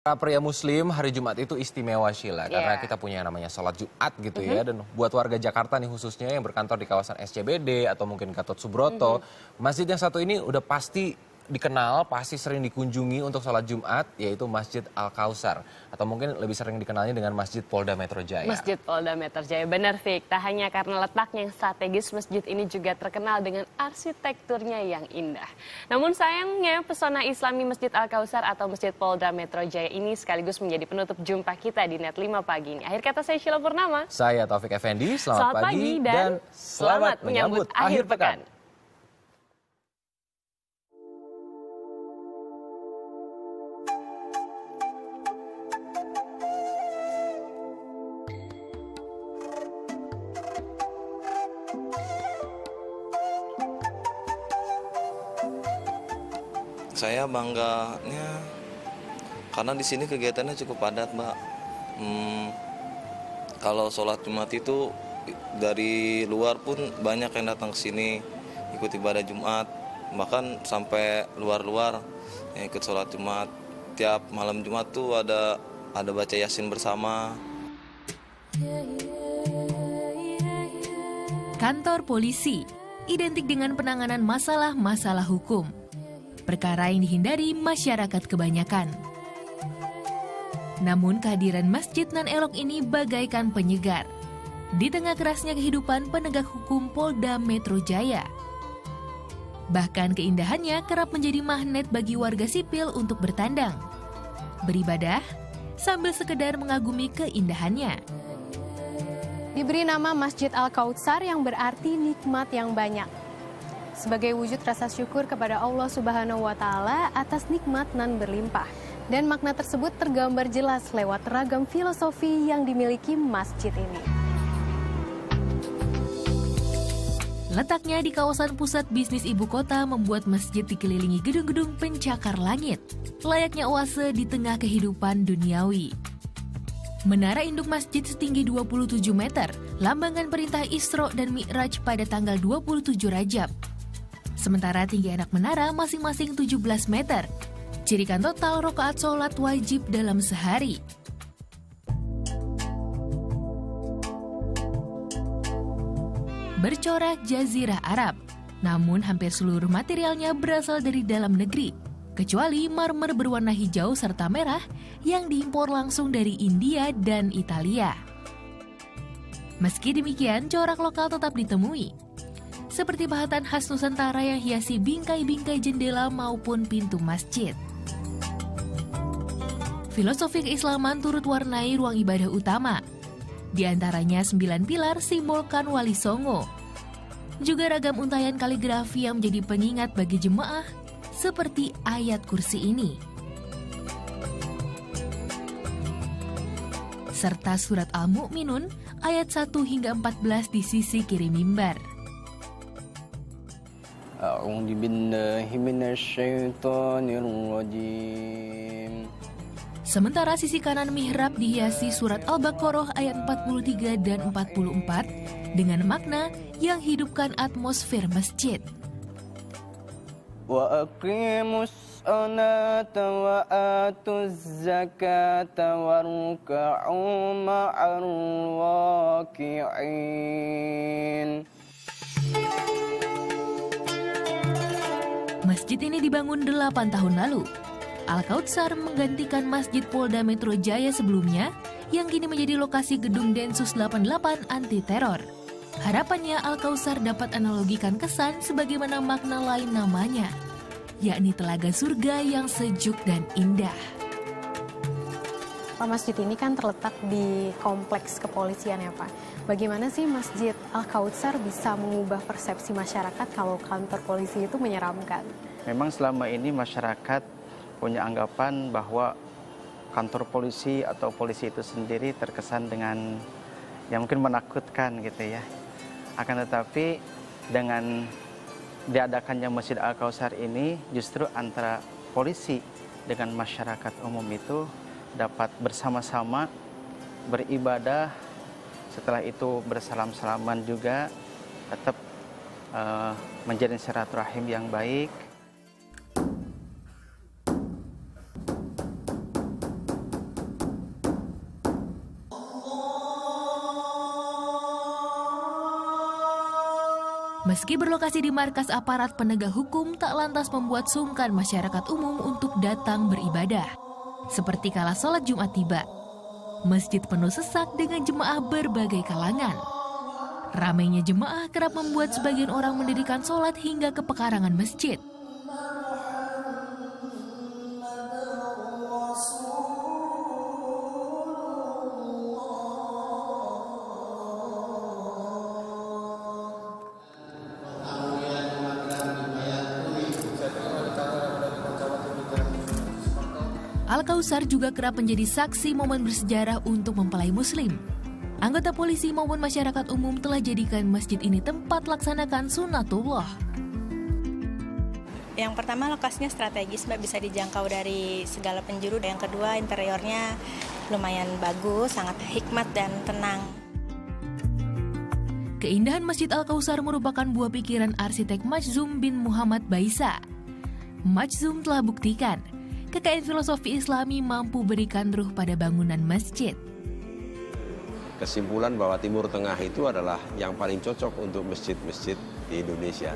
Para pria muslim, hari Jumat itu istimewa, Sheila, karena kita punya yang namanya sholat Jumat gitu ya. Dan buat warga Jakarta nih khususnya yang berkantor di kawasan SCBD atau mungkin Gatot Subroto, masjid yang satu ini udah pasti dikenal, pasti sering dikunjungi untuk sholat Jumat, yaitu Masjid Al-Kausar. Atau mungkin lebih sering dikenalnya dengan Masjid Polda Metro Jaya. Masjid Polda Metro Jaya, benar Fik. Tak hanya karena letaknya yang strategis, masjid ini juga terkenal dengan arsitekturnya yang indah. Namun sayangnya pesona islami Masjid Al-Kausar atau Masjid Polda Metro Jaya ini sekaligus menjadi penutup jumpa kita di Net 5 pagi ini. Akhir kata saya Sheila Purnama. Saya Taufik Effendi, selamat pagi dan selamat menyambut akhir pekan. Saya bangganya karena di sini kegiatannya cukup padat, Mbak. Kalau sholat Jumat itu dari luar pun banyak yang datang ke sini ikut ibadah Jumat, bahkan sampai luar-luar yang ikut sholat Jumat. Tiap malam Jumat tuh ada baca Yasin bersama. Kantor polisi identik dengan penanganan masalah-masalah hukum. Perkara yang dihindari masyarakat kebanyakan. Namun kehadiran masjid nan elok ini bagaikan penyegar di tengah kerasnya kehidupan penegak hukum Polda Metro Jaya. Bahkan keindahannya kerap menjadi magnet bagi warga sipil untuk bertandang, beribadah, sambil sekedar mengagumi keindahannya. Diberi nama Masjid Al-Kautsar yang berarti nikmat yang banyak. Sebagai wujud rasa syukur kepada Allah Subhanahu wa Ta'ala atas nikmat nan berlimpah. Dan makna tersebut tergambar jelas lewat ragam filosofi yang dimiliki masjid ini. Letaknya di kawasan pusat bisnis ibu kota membuat masjid dikelilingi gedung-gedung pencakar langit, layaknya oase di tengah kehidupan duniawi. Menara induk masjid setinggi 27 meter, lambangkan perintah Isra dan Mi'raj pada tanggal 27 Rajab. Sementara tinggi anak menara masing-masing 17 meter. Cirikan total rakaat sholat wajib dalam sehari. Bercorak Jazirah Arab, namun hampir seluruh materialnya berasal dari dalam negeri, kecuali marmer berwarna hijau serta merah yang diimpor langsung dari India dan Italia. Meski demikian, corak lokal tetap ditemui, seperti pahatan khas Nusantara yang hiasi bingkai-bingkai jendela maupun pintu masjid. Filosofi keislaman turut warnai ruang ibadah utama. Di antaranya 9 pilar simbolkan Wali Songo. Juga ragam untayan kaligrafi yang menjadi pengingat bagi jemaah, seperti ayat kursi ini. Serta surat Al-Mu'minun ayat 1 hingga 14 di sisi kiri mimbar. A'udzu billahi minasyaitonir rajim. Sementara sisi kanan mihrab dihiasi surat Al-Baqarah ayat 43 dan 44 dengan makna yang hidupkan atmosfer masjid. Wa aqimus salata wa atuz zakata waruka'u ma'ar waqi'in. Masjid ini dibangun 8 tahun lalu. Al-Kautsar menggantikan Masjid Polda Metro Jaya sebelumnya yang kini menjadi lokasi gedung Densus 88 anti teror. Harapannya Al-Kautsar dapat analogikan kesan sebagaimana makna lain namanya, yakni telaga surga yang sejuk dan indah. Pak, masjid ini kan terletak di kompleks kepolisian ya Pak. Bagaimana sih Masjid Al-Kautsar bisa mengubah persepsi masyarakat kalau kantor polisi itu menyeramkan? Memang selama ini masyarakat punya anggapan bahwa kantor polisi atau polisi itu sendiri terkesan dengan yang mungkin menakutkan gitu ya. Akan tetapi dengan diadakannya Masjid Al-Kautsar ini justru antara polisi dengan masyarakat umum itu dapat bersama-sama beribadah, setelah itu bersalam-salaman juga, tetap menjalin silaturahim yang baik. Meski berlokasi di markas aparat penegak hukum, tak lantas membuat sungkan masyarakat umum untuk datang beribadah. Seperti kala sholat Jumat tiba, masjid penuh sesak dengan jemaah berbagai kalangan. Ramainya jemaah kerap membuat sebagian orang mendirikan sholat hingga ke pekarangan masjid. Al-Kautsar juga kerap menjadi saksi momen bersejarah untuk mempelai muslim. Anggota polisi maupun masyarakat umum telah jadikan masjid ini tempat laksanakan sunatullah. Yang pertama, lokasinya strategis, Mbak, bisa dijangkau dari segala penjuru. Yang kedua, interiornya lumayan bagus, sangat hikmat dan tenang. Keindahan Masjid Al-Kautsar merupakan buah pikiran arsitek Majzum bin Muhammad Baisa. Majzum telah buktikan kekayaan filosofi Islami mampu berikan ruh pada bangunan masjid. Kesimpulan bahwa Timur Tengah itu adalah yang paling cocok untuk masjid-masjid di Indonesia.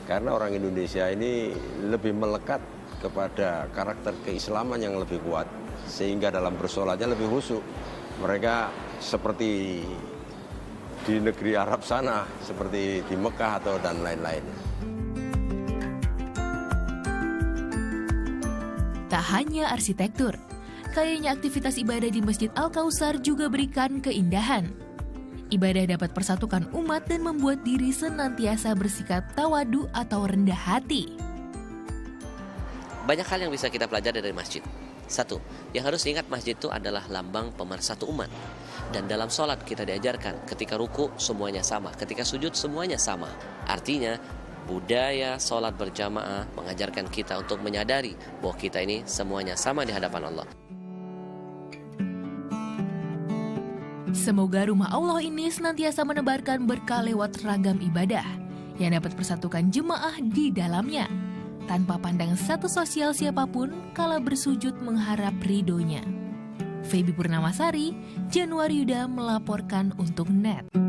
Karena orang Indonesia ini lebih melekat kepada karakter keislaman yang lebih kuat, sehingga dalam bersolatnya lebih khusyuk. Mereka seperti di negeri Arab sana, seperti di Mekah atau dan lain-lain. Tak hanya arsitektur, kayanya aktivitas ibadah di Masjid Al-Kautsar juga berikan keindahan. Ibadah dapat persatukan umat dan membuat diri senantiasa bersikap tawadu atau rendah hati. Banyak hal yang bisa kita pelajari dari masjid. Satu, yang harus diingat masjid itu adalah lambang pemersatu umat. Dan dalam sholat kita diajarkan ketika ruku semuanya sama, ketika sujud semuanya sama. Artinya, budaya sholat berjamaah mengajarkan kita untuk menyadari bahwa kita ini semuanya sama di hadapan Allah. Semoga rumah Allah ini senantiasa menebarkan berkah lewat ragam ibadah yang dapat persatukan jemaah di dalamnya, tanpa pandang status sosial siapapun kala bersujud mengharap ridhonya. Feby Purnamasari, Januari Yuda melaporkan untuk NET.